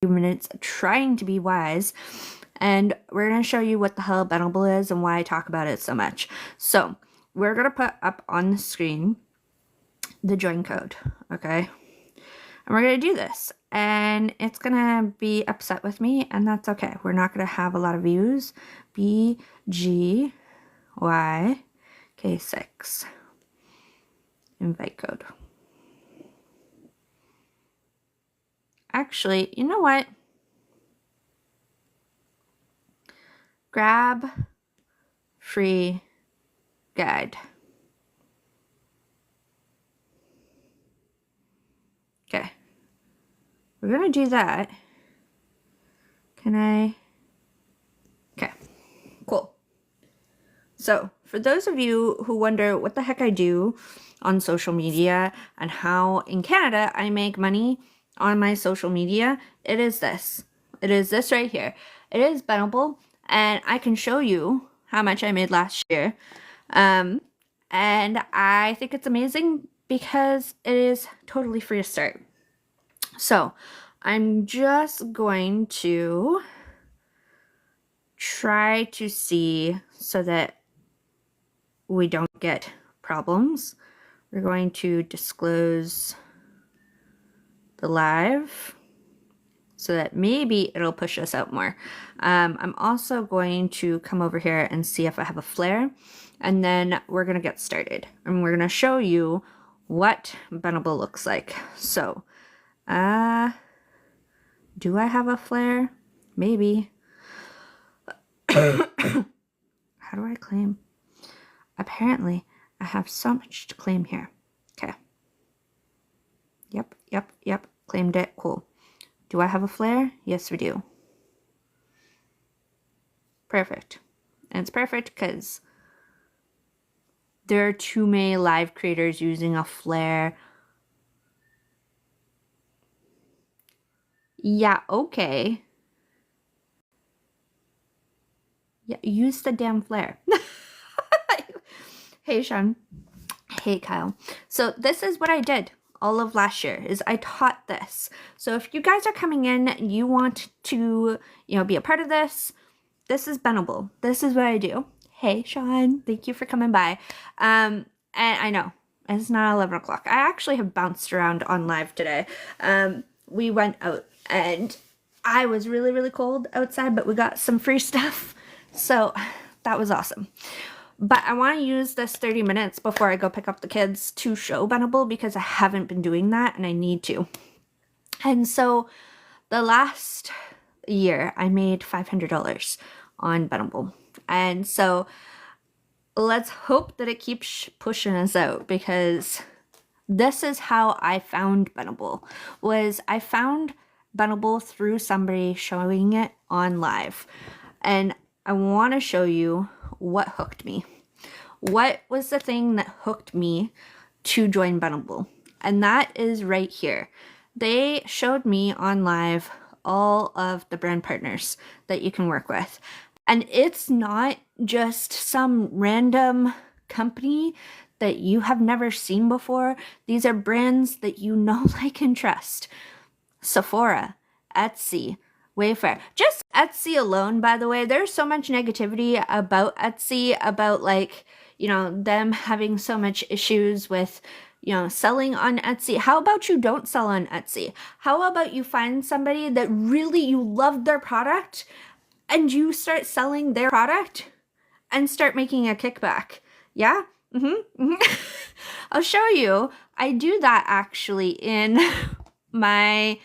minutes trying to be wise, and we're going to show you what the hell Benable is and why I talk about it so much. So we're going to put up on the screen the join code, okay? And we're going to do this, and it's going to be upset with me, and that's okay. We're not going to have a lot of views. BGYK6 invite code. Actually, you know what? Grab free guide. Okay. We're going to do that. Can I? Okay. Cool. So, for those of you who wonder what the heck I do on social media and how in Canada I make money on my social media, it is this. It is this right here. It is Benable, and I can show you how much I made last year. And I think it's amazing because it is totally free to start. So I'm just going to try to see so that we don't get problems. We're going to disclose the live so that maybe it'll push us out more. I'm also going to come over here and see if I have a flare, and then we're going to get started, and we're going to show you what Benable looks like. So, do I have a flare? Maybe. How do I claim? Apparently, I have so much to claim here. Okay. Yep. Claimed it. Cool. Do I have a flare? Yes, we do. Perfect. And it's perfect because there are too many live creators using a flare. Yeah, okay. Yeah, use the damn flare. Hey, Sean. Hey, Kyle. So this is what I did all of last year, is I taught this. So if you guys are coming in, you want to, be a part of this, this is Benable. This is what I do. Hey, Sean. Thank you for coming by. And I know it's not 11 o'clock. I actually have bounced around on live today. We went out and I was really, really cold outside, but we got some free stuff. So that was awesome. But I want to use this 30 minutes before I go pick up the kids to show Benable because I haven't been doing that and I need to. And so the last year I made $500 on Benable. And so let's hope that it keeps pushing us out, because this is how I found Benable. I found Benable through somebody showing it on live. And I want to show you what hooked me. What was the thing that hooked me to join Benable? And that is right here. They showed me on live all of the brand partners that you can work with. And it's not just some random company that you have never seen before. These are brands that you know, like, and trust. Sephora, Etsy, Wayfair. Just Etsy alone, by the way, there's so much negativity about Etsy, about them having so much issues with, selling on Etsy. How about you don't sell on Etsy? How about you find somebody that really you love their product and you start selling their product and start making a kickback? Yeah? I'll show you. I do that actually in my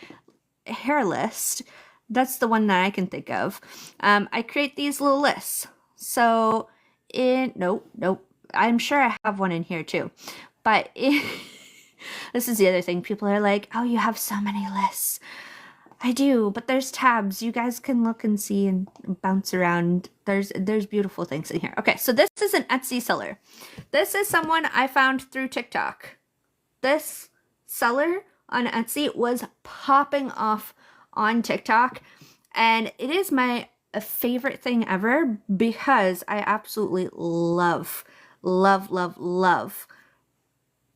hair list. That's the one that I can think of. I create these little lists. So nope. I'm sure I have one in here too. But this is the other thing. People are like, oh, you have so many lists. I do, but there's tabs. You guys can look and see and bounce around. There's beautiful things in here. Okay, so this is an Etsy seller. This is someone I found through TikTok. This seller on Etsy was popping off on TikTok, and it is my favorite thing ever because I absolutely love,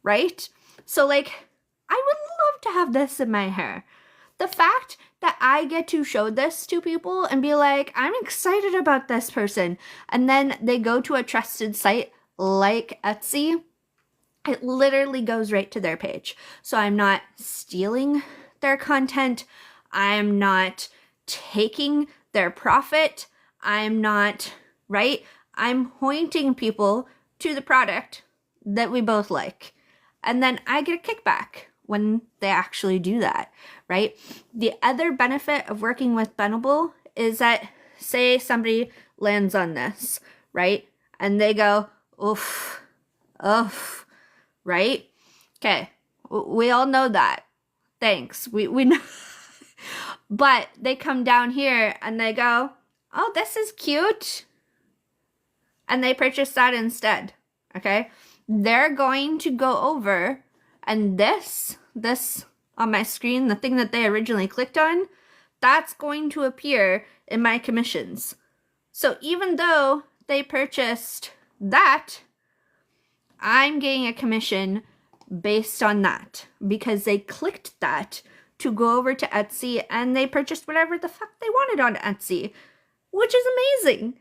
right? So I would love to have this in my hair. The fact that I get to show this to people and be like, I'm excited about this person. And then they go to a trusted site like Etsy, it literally goes right to their page. So I'm not stealing their content. I'm not taking their profit. I'm not, right? I'm pointing people to the product that we both like. And then I get a kickback when they actually do that, right? The other benefit of working with Benable is that, say somebody lands on this, right? And they go, oof, right? Okay, we all know that. Thanks. We know. But they come down here and they go, oh, this is cute. And they purchase that instead, okay? They're going to go over and this on my screen, the thing that they originally clicked on, that's going to appear in my commissions. So even though they purchased that, I'm getting a commission based on that because they clicked that to go over to Etsy and they purchased whatever the fuck they wanted on Etsy, which is amazing.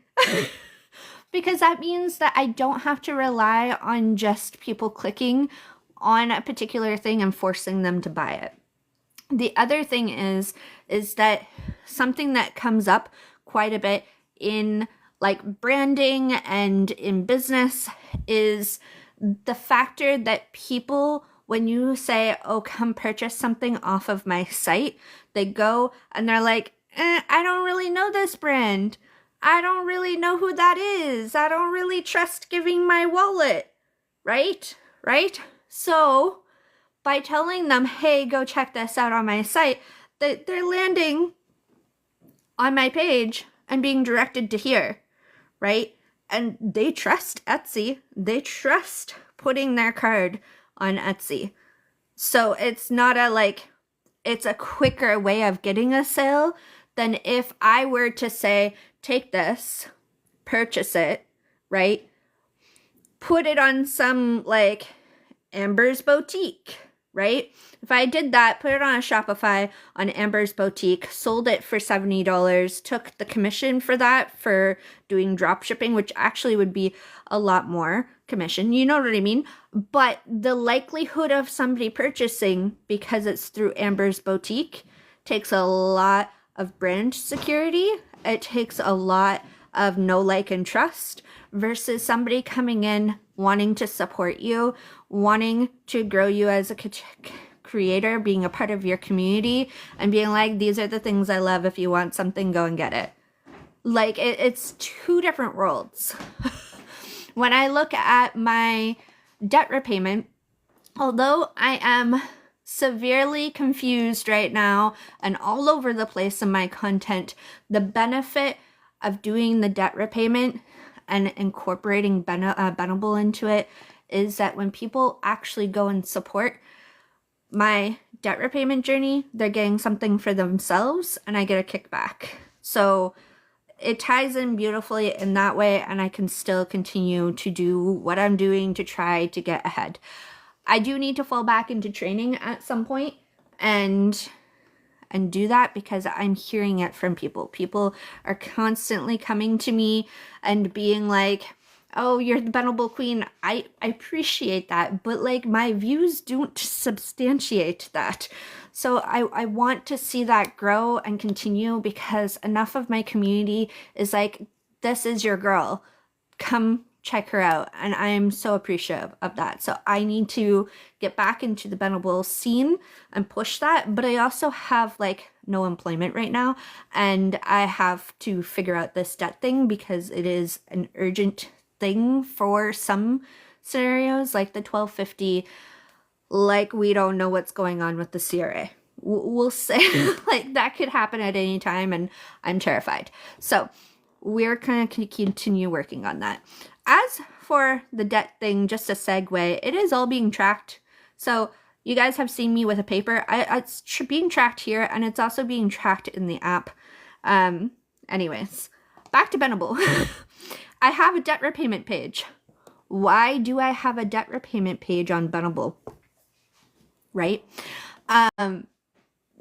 Because that means that I don't have to rely on just people clicking on a particular thing and forcing them to buy it. The other thing is that something that comes up quite a bit in like branding and in business is the factor that people, when you say, oh, come purchase something off of my site, they go and they're like, I don't really know this brand. I don't really know who that is. I don't really trust giving my wallet, right? So by telling them, hey, go check this out on my site, they're landing on my page and being directed to here, right? And they trust Etsy. They trust putting their card on Etsy. So it's not it's a quicker way of getting a sale than if I were to say, take this, purchase it, right? Put it on some like Amber's Boutique, right? If I did that, put it on a Shopify on Amber's Boutique, sold it for $70, took the commission for that for doing drop shipping, which actually would be a lot more commission. You know what I mean? But the likelihood of somebody purchasing because it's through Amber's Boutique takes a lot of brand security. It takes a lot of know, like, and trust versus somebody coming in wanting to support you, wanting to grow you as a creator, being a part of your community, and being like, these are the things I love. If you want something, go and get it. Like, it's two different worlds. When I look at my debt repayment, although I am severely confused right now and all over the place in my content, the benefit of doing the debt repayment and incorporating Benable into it is that when people actually go and support my debt repayment journey, they're getting something for themselves and I get a kickback. So it ties in beautifully in that way, and I can still continue to do what I'm doing to try to get ahead. I do need to fall back into training at some point and do that because I'm hearing it from people. People are constantly coming to me and being like, oh, you're the Benable queen. I appreciate that, but like my views don't substantiate that. So I want to see that grow and continue because enough of my community is like, this is your girl. Come check her out. And I am so appreciative of that. So I need to get back into the Benable scene and push that. But I also have like no employment right now. And I have to figure out this debt thing because it is an urgent thing for some scenarios, like the 1250, like we don't know what's going on with the CRA. We'll say like that could happen at any time and I'm terrified. So we're going to continue working on that. As for the debt thing, just a segue, it is all being tracked. So you guys have seen me with a paper. It's being tracked here and it's also being tracked in the app. Anyways, back to Benable. I have a debt repayment page. Why do I have a debt repayment page on Benable? Right?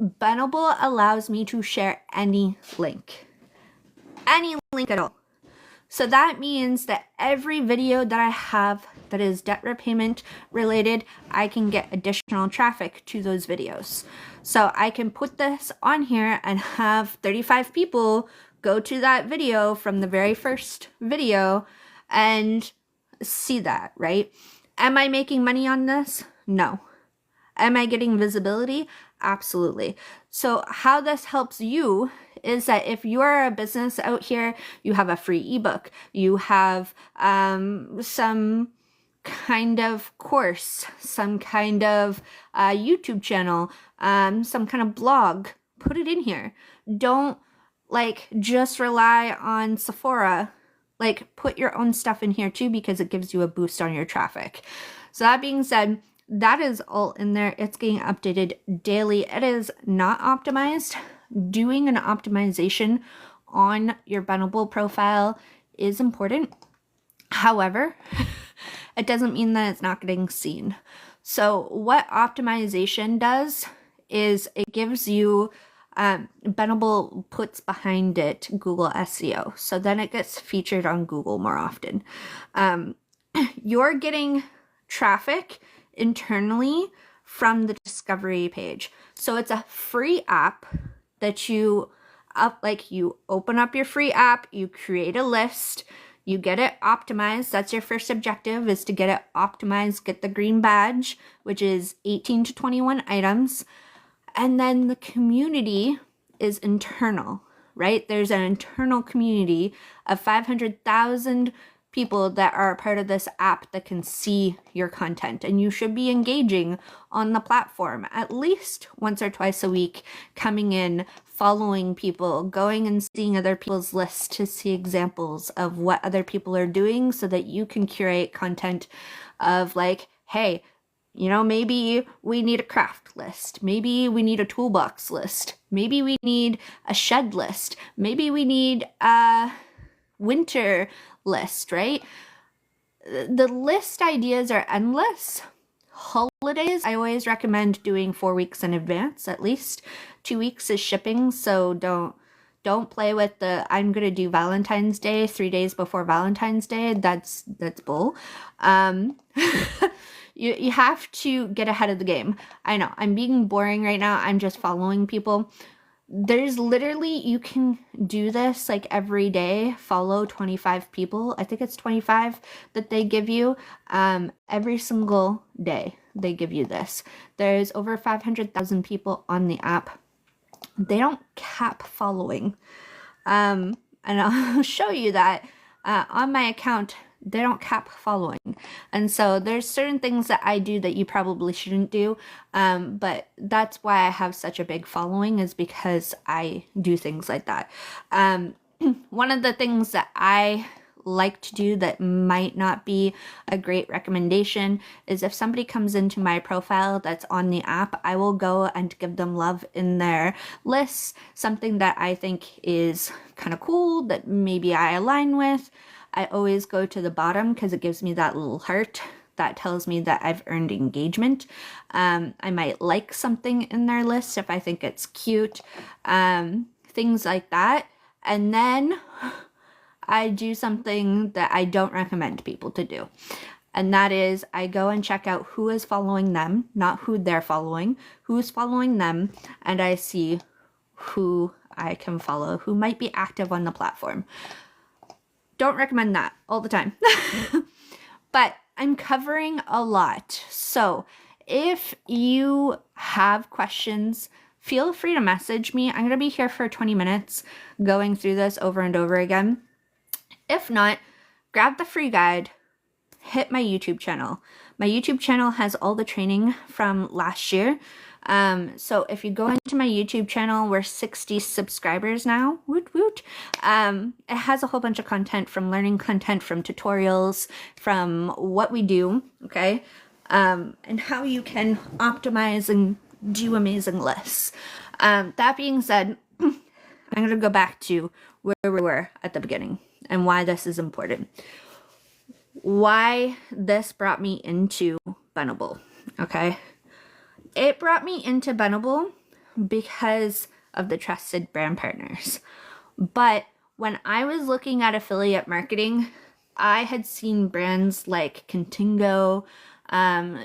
Benable allows me to share any link at all. So that means that every video that I have that is debt repayment related, I can get additional traffic to those videos. So I can put this on here and have 35 people go to that video from the very first video and see that, right? Am I making money on this? No. Am I getting visibility? Absolutely. So how this helps you is that if you're a business out here, you have a free ebook, you have some kind of course, some kind of YouTube channel, some kind of blog, put it in here. Don't like just rely on Sephora. Like put your own stuff in here too, because it gives you a boost on your traffic. So that being said, that is all in there. It's getting updated daily. It is not optimized. Doing an optimization on your Benable profile is important. However, it doesn't mean that it's not getting seen. So what optimization does is it gives you, Benable puts behind it Google SEO. So then it gets featured on Google more often. You're getting traffic internally from the discovery page. So it's a free app that you open up your free app, you create a list, you get it optimized. That's your first objective, is to get it optimized, get the green badge, which is 18 to 21 items. And then the community is internal, right? There's an internal community of 500,000 people that are a part of this app that can see your content, and you should be engaging on the platform at least once or twice a week, coming in, following people, going and seeing other people's lists to see examples of what other people are doing, so that you can curate content of like, hey, you know, maybe we need a craft list, maybe we need a toolbox list, maybe we need a shed list, maybe we need a winter list, right? The list ideas are endless. Holidays, I always recommend doing 4 weeks in advance at least. 2 weeks is shipping, so don't play with the I'm gonna do Valentine's Day 3 days before Valentine's Day. That's bull. You have to get ahead of the game. I know I'm being boring right now. I'm just following people. There's literally, you can do this like every day, follow 25 people. I think it's 25 that they give you every single day. They give you this. There's over 500,000 people on the app. They don't cap following. And I'll show you that on my account. They don't cap following. And so there's certain things that I do that you probably shouldn't do. But that's why I have such a big following, is because I do things like that. One of the things that I like to do that might not be a great recommendation is if somebody comes into my profile that's on the app, I will go and give them love in their lists, something that I think is kind of cool that maybe I align with. I always go to the bottom because it gives me that little heart that tells me that I've earned engagement. I might like something in their list if I think it's cute, things like that. And then I do something that I don't recommend people to do. And that is I go and check out who is following them, not who they're following, who's following them, and I see who I can follow, who might be active on the platform. Don't recommend that all the time. But I'm covering a lot. So if you have questions, feel free to message me. I'm going to be here for 20 minutes going through this over and over again. If not, grab the free guide, hit my YouTube channel. My YouTube channel has all the training from last year. So if you go into my YouTube channel, we're 60 subscribers now. Woot woot. It has a whole bunch of content, from learning content, from tutorials, from what we do, okay? And how you can optimize and do amazing lists. That being said, I'm going to go back to where we were at the beginning and why this is important. Why this brought me into Benable, okay? It brought me into Benable because of the trusted brand partners. But when I was looking at affiliate marketing, I had seen brands like Contigo.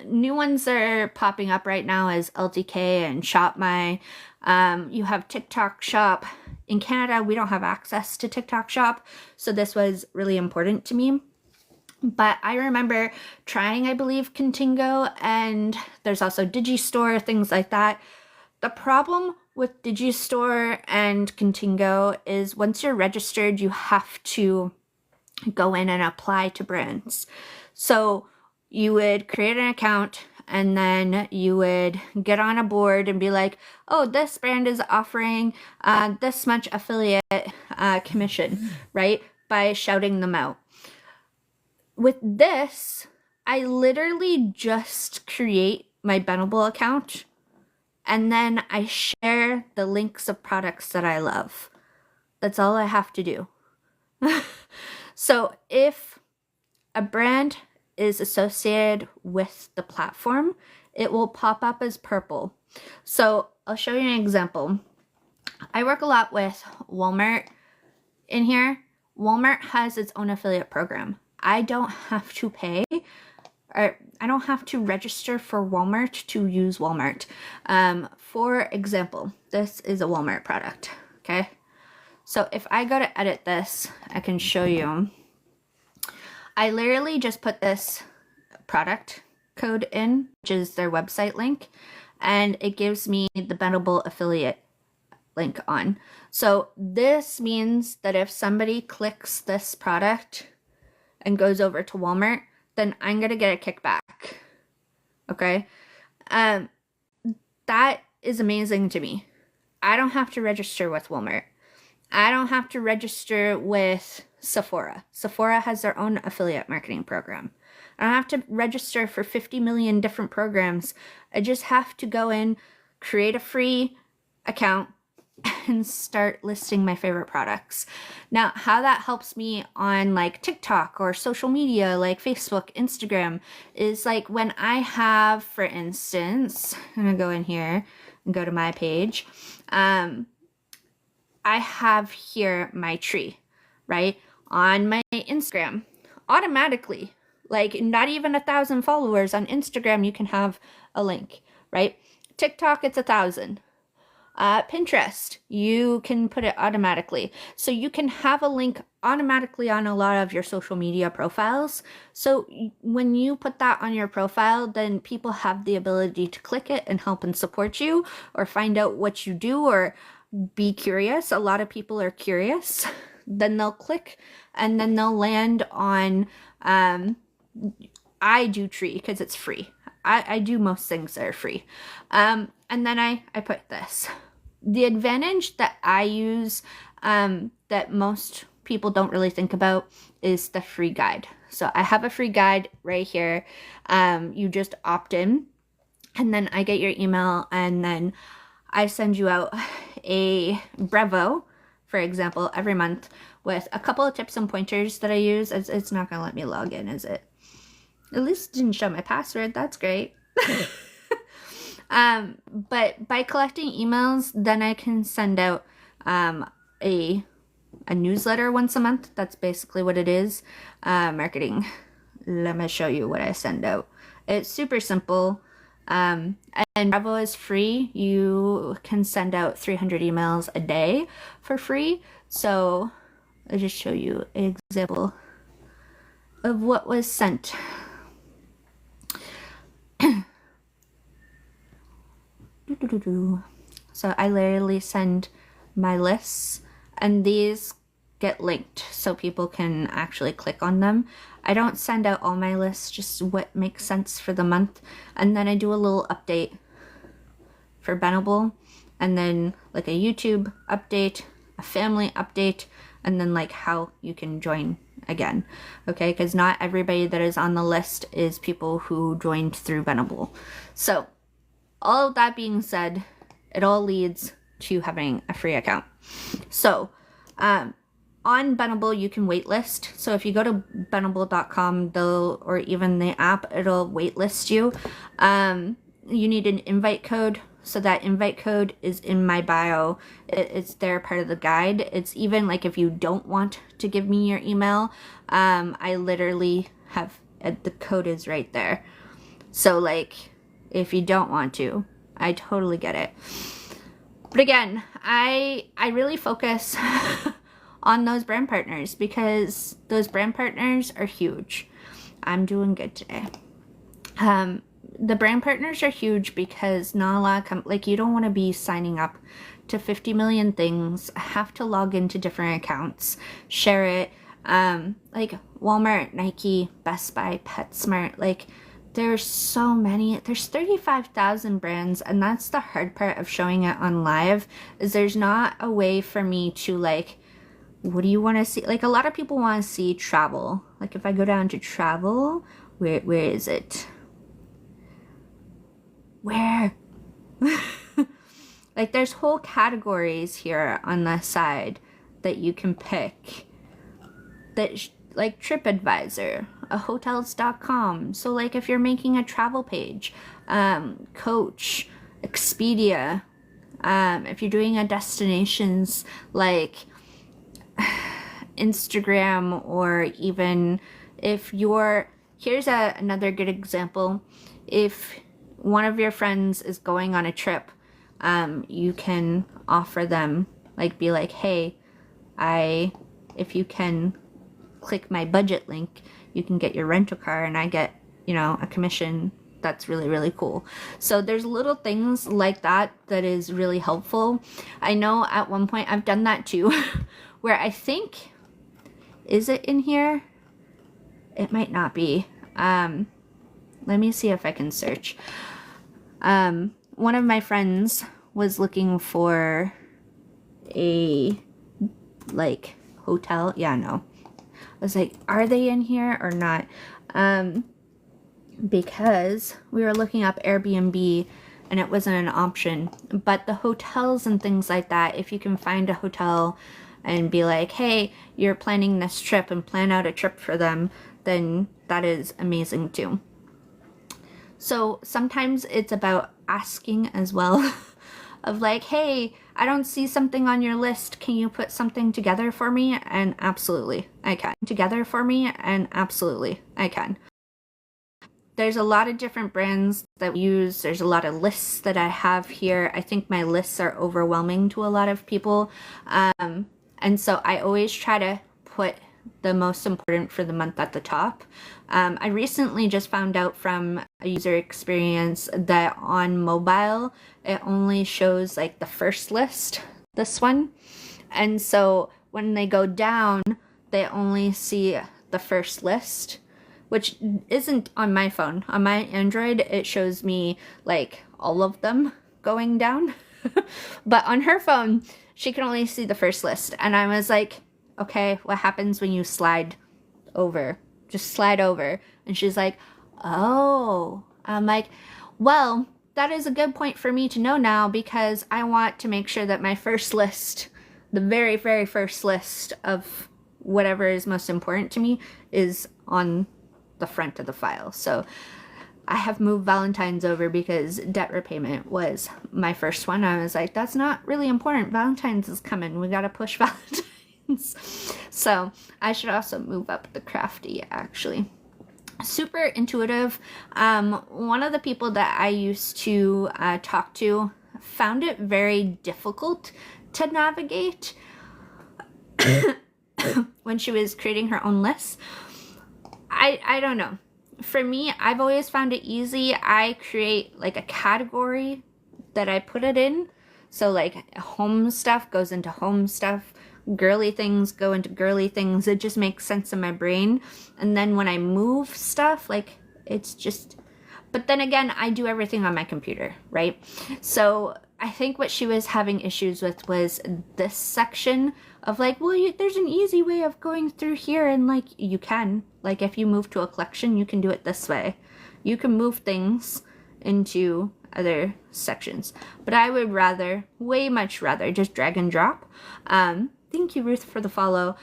New ones that are popping up right now is LTK and ShopMy. You have TikTok Shop. In Canada, we don't have access to TikTok Shop, so this was really important to me. But I remember trying, I believe, Contigo, and there's also Digistore, things like that. The problem with Digistore and Contigo is once you're registered, you have to go in and apply to brands. So you would create an account and then you would get on a board and be like, oh, this brand is offering this much affiliate commission, right? By shouting them out. With this, I literally just create my Benable account and then I share the links of products that I love. That's all I have to do. So if a brand is associated with the platform, it will pop up as purple. So I'll show you an example. I work a lot with Walmart in here. Walmart has its own affiliate program. I don't have to pay, or I don't have to register for Walmart to use Walmart. For example, this is a Walmart product, okay? So if I go to edit this, I can show you. I literally just put this product code in, which is their website link, and it gives me the Benable affiliate link on. So this means that if somebody clicks this product and goes over to Walmart, then I'm going to get a kickback. Okay? That is amazing to me. I don't have to register with Walmart. I don't have to register with Sephora. Sephora has their own affiliate marketing program. I don't have to register for 50 million different programs. I just have to go in, create a free account, and start listing my favorite products. Now, how that helps me on like TikTok or social media like Facebook, Instagram is like when I have, for instance, I'm gonna go in here and go to my page. I have here my tree, right? On my Instagram, automatically, like not even 1,000 followers on Instagram, you can have a link, right? TikTok, it's 1,000. Pinterest, you can put it automatically. So you can have a link automatically on a lot of your social media profiles. So when you put that on your profile, then people have the ability to click it and help and support you or find out what you do or be curious. A lot of people are curious. Then they'll click and then they'll land on, I do Tree because it's free. I do most things that are free. And then I put this. The advantage that I use that most people don't really think about is the free guide. So I have a free guide right here. You just opt in and then I get your email and then I send you out a Brevo, for example, every month with a couple of tips and pointers that I use. It's not going to let me log in, is it? At least it didn't show my password. That's great. But by collecting emails, then I can send out a newsletter once a month. That's basically what it is. Marketing. Let me show you what I send out. It's super simple. And Bravo is free. You can send out 300 emails a day for free. So I'll just show you an example of what was sent. So I literally send my lists and these get linked so people can actually click on them. I don't send out all my lists, just what makes sense for the month. And then I do a little update for Benable and then like a YouTube update, a family update, and then like how you can join again. Okay, because not everybody that is on the list is people who joined through Benable. So all of that being said, it all leads to having a free account. So on Benable, you can waitlist. So if you go to benable.com, or even the app, it'll waitlist you. You need an invite code. So that invite code is in my bio. It's there, part of the guide. It's even like if you don't want to give me your email, I literally have the code is right there. So like if you don't want to, I totally get it. But again, I really focus on those brand partners because those brand partners are huge. I'm doing good today. The brand partners are huge because not a lot of like you don't want to be signing up to 50 million things, have to log into different accounts, share it. Like Walmart, Nike, Best Buy, PetSmart, like there's so many. There's 35,000 brands, and that's the hard part of showing it on live is there's not a way for me to like, what do you want to see? Like a lot of people want to see travel. Like if I go down to travel, where is it? Where? Like there's whole categories here on the side that you can pick. That like TripAdvisor, hotels.com. So like if you're making a travel page, Coach, Expedia, if you're doing a destinations like Instagram, or even if you're, here's another good example. If one of your friends is going on a trip, you can offer them, like be like, hey, if you can click my budget link, you can get your rental car and I get, you know, a commission. That's really, really cool. So there's little things like that that is really helpful. I know at one point I've done that too, where I think, is it in here? It might not be. Let me see if I can search. One of my friends was looking for a like hotel. Yeah, no. I was like, are they in here or not? Because we were looking up Airbnb and it wasn't an option. But the hotels and things like that, if you can find a hotel and be like, hey, you're planning this trip and plan out a trip for them, then that is amazing too. So sometimes it's about asking as well of like, hey, I don't see something on your list. Can you put something together for me? And absolutely, I can. Together for me, and absolutely, I can. There's a lot of different brands that we use. There's a lot of lists that I have here. I think my lists are overwhelming to a lot of people. And so I always try to put the most important for the month at the top. I recently just found out from a user experience that on mobile, it only shows like the first list, this one. And so when they go down, they only see the first list, which isn't on my phone. On my Android, it shows me like all of them going down. But on her phone, she can only see the first list. And I was like, okay, what happens when you slide over? Just slide over. And she's like, oh. I'm like, well, that is a good point for me to know now, because I want to make sure that my first list, the very, very first list of whatever is most important to me, is on the front of the file. So I have moved Valentine's over because debt repayment was my first one. I was like, that's not really important. Valentine's is coming. We got to push Valentine's. So I should also move up the crafty, actually. Super intuitive. One of the people that I used to talk to found it very difficult to navigate when she was creating her own lists. I don't know. For me, I've always found it easy. I create like a category that I put it in. So like home stuff goes into home stuff. Girly things go into girly things. It just makes sense in my brain. And then when I move stuff, like it's just, but then again, I do everything on my computer, right? So I think what she was having issues with was this section of like, well, there's an easy way of going through here. And like, you can, like if you move to a collection, you can do it this way. You can move things into other sections, but I would rather, way much rather, just drag and drop. Thank you, Ruth, for the follow.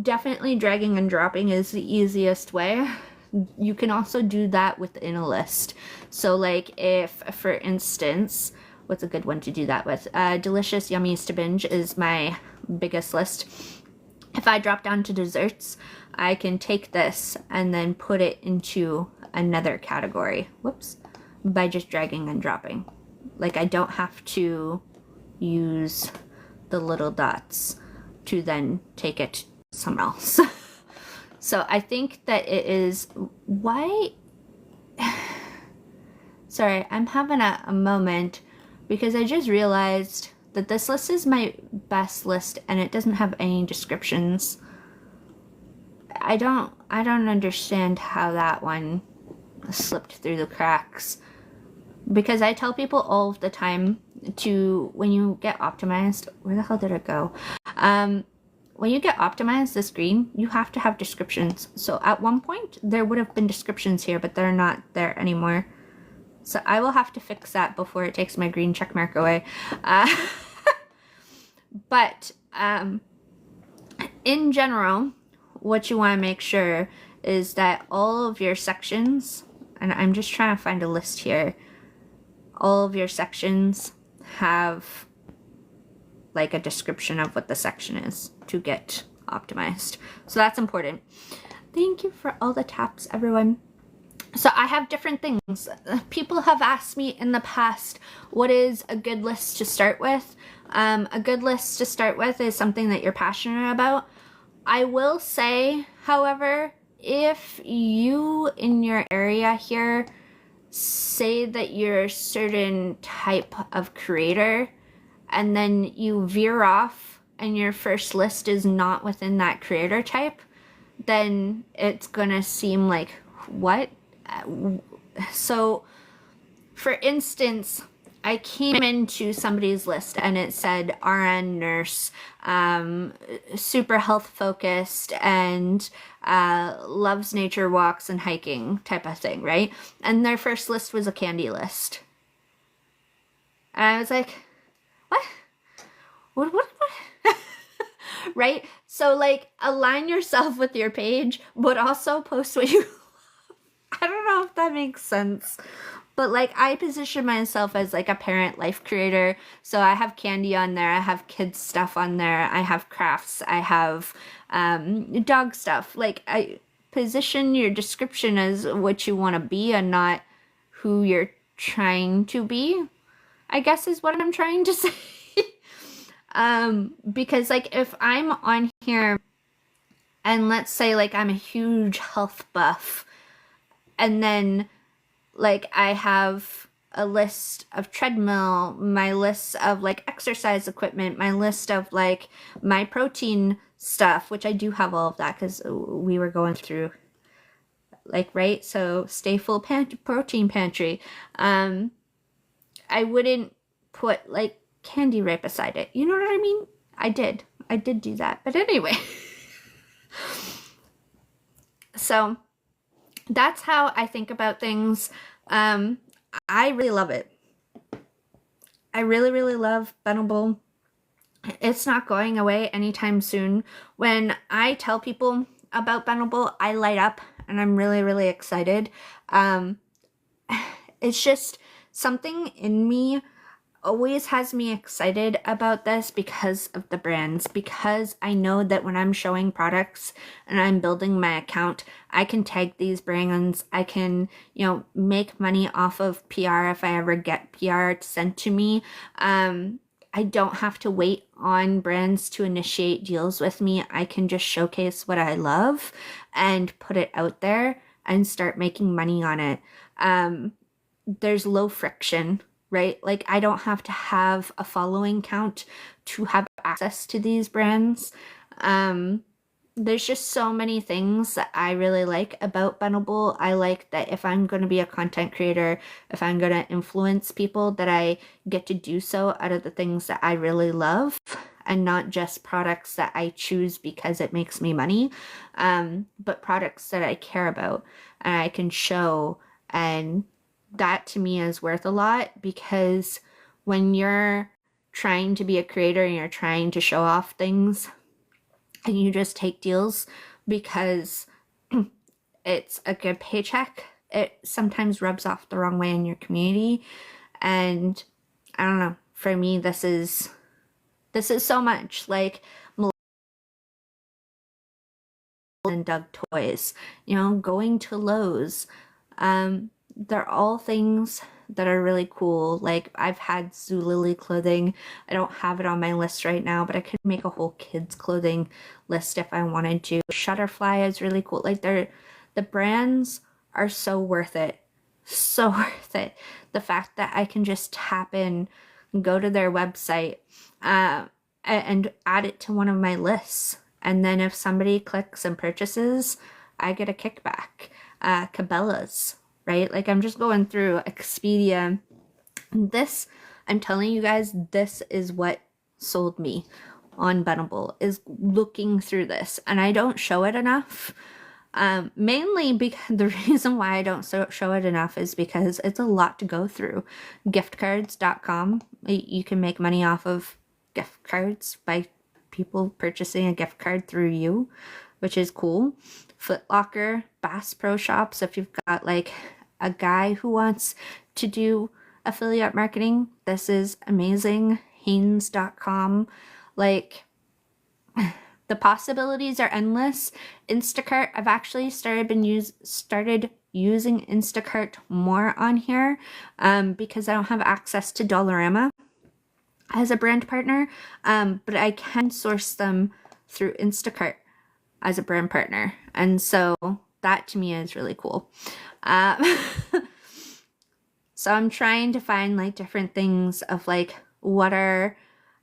Definitely dragging and dropping is the easiest way. You can also do that within a list. So like if, for instance, what's a good one to do that with? Delicious Yummies to Binge is my biggest list. If I drop down to desserts, I can take this and then put it into another category. Whoops. By just dragging and dropping. Like, I don't have to use the little dots to then take it somewhere else. So I think that it is why. Sorry, I'm having a moment because I just realized that this list is my best list and it doesn't have any descriptions. I don't understand how that one slipped through the cracks, because I tell people all of the time to, when you get optimized, where the hell did it go? When you get optimized, the screen, you have to have descriptions. So at one point there would have been descriptions here, but they're not there anymore. So I will have to fix that before it takes my green check mark away. But in general, what you want to make sure is that all of your sections, and I'm just trying to find a list here, all of your sections have like a description of what the section is to get optimized. So that's important. Thank you for all the taps, everyone. So I have different things. People have asked me in the past, what is a good list to start with? A good list to start with is something that you're passionate about. I will say, however, if you in your area here say that you're a certain type of creator and then you veer off and your first list is not within that creator type, then it's gonna seem like, what? So for instance, I came into somebody's list and it said RN nurse, super health focused, and loves nature walks and hiking type of thing, right? And their first list was a candy list. And I was like, what? Right? So like, align yourself with your page, but also post what you I don't know if that makes sense, but like, I position myself as like a parent life creator. So I have candy on there, I have kids stuff on there, I have crafts, I have dog stuff. Like, I position your description as what you want to be and not who you're trying to be, I guess is what I'm trying to say. Because like, if I'm on here and let's say like I'm a huge health buff, and then like I have a list of treadmill, my list of like exercise equipment, my list of like my protein stuff, which I do have all of that because we were going through like, right? So stay full protein pantry. I wouldn't put like candy right beside it. You know what I mean? I did do that. But anyway. So that's how I think about things. I really love it. I really, really love Benable. It's not going away anytime soon. When I tell people about Benable, I light up and I'm really, really excited. It's just something in me always has me excited about this because of the brands, because I know that when I'm showing products and I'm building my account, I can tag these brands. I can, make money off of PR if I ever get PR sent to me. I don't have to wait on brands to initiate deals with me. I can just showcase what I love and put it out there and start making money on it. There's low friction, right? Like, I don't have to have a following count to have access to these brands. There's just so many things that I really like about Benable. I like that if I'm going to be a content creator, if I'm going to influence people, that I get to do so out of the things that I really love and not just products that I choose because it makes me money, but products that I care about and I can show. And that to me is worth a lot, because when you're trying to be a creator and you're trying to show off things and you just take deals because it's a good paycheck, it sometimes rubs off the wrong way in your community. And I don't know. For me, this is so much like and Doug toys, you know, going to Lowe's. They're all things that are really cool. Like I've had Zulily clothing. I don't have it on my list right now, but I could make a whole kids clothing list if I wanted to. Shutterfly is really cool. Like the brands are so worth it. So worth it. The fact that I can just tap in, go to their website, and add it to one of my lists. And then if somebody clicks and purchases, I get a kickback. Cabela's, right? Like I'm just going through Expedia. This, I'm telling you guys, this is what sold me on Benable, is looking through this. And I don't show it enough. Mainly because the reason why I don't show it enough is because it's a lot to go through. Giftcards.com, you can make money off of gift cards by people purchasing a gift card through you, which is cool. Foot Locker, Bass Pro Shops, if you've got like a guy who wants to do affiliate marketing, this is amazing. Hanes.com, like the possibilities are endless. Instacart, I've actually started using Instacart more on here because I don't have access to Dollarama as a brand partner, but I can source them through Instacart as a brand partner, and so that to me is really cool. So I'm trying to find like different things of like what are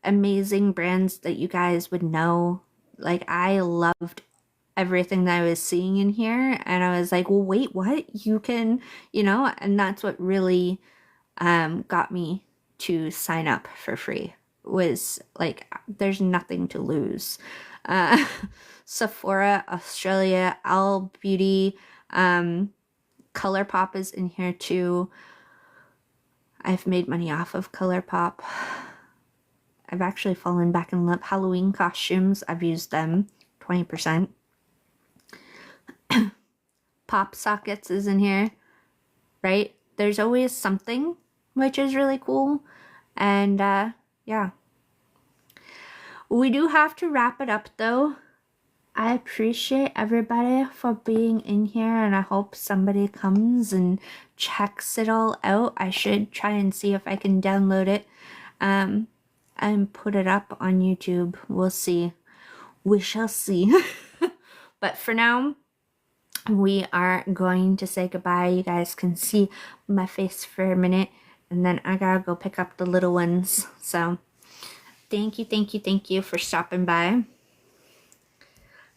amazing brands that you guys would know. Like I loved everything that I was seeing in here, and I was like, well, wait, what? You can, you know, and that's what really got me to sign up for free. Was like, there's nothing to lose. Sephora, Australia, Owl Beauty, ColourPop is in here too. I've made money off of ColourPop. I've actually fallen back in love. Halloween costumes, I've used them 20%. Pop Sockets is in here, right? There's always something, which is really cool. And yeah. We do have to wrap it up though. I appreciate everybody for being in here, and I hope somebody comes and checks it all out. I should try and see if I can download it and put it up on YouTube. We'll see. We shall see. But for now, we are going to say goodbye. You guys can see my face for a minute, and then I gotta go pick up the little ones. So thank you for stopping by.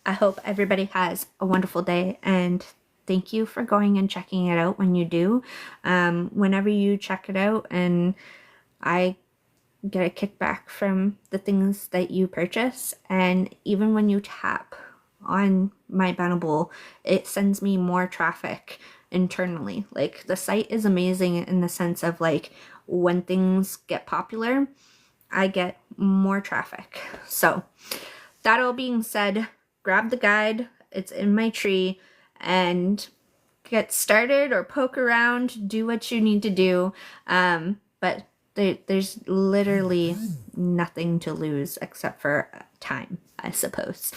I hope everybody has a wonderful day, and thank you for going and checking it out when you do. Whenever you check it out, and I get a kickback from the things that you purchase, and even when you tap on my Benable, it sends me more traffic internally. Like the site is amazing in the sense of like when things get popular, I get more traffic. So that all being said, grab the guide, it's in my tree, and get started or poke around, do what you need to do. But there's literally nothing to lose except for time, I suppose.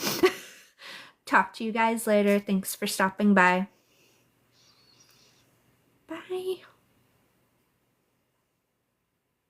Talk to you guys later. Thanks for stopping by. Bye.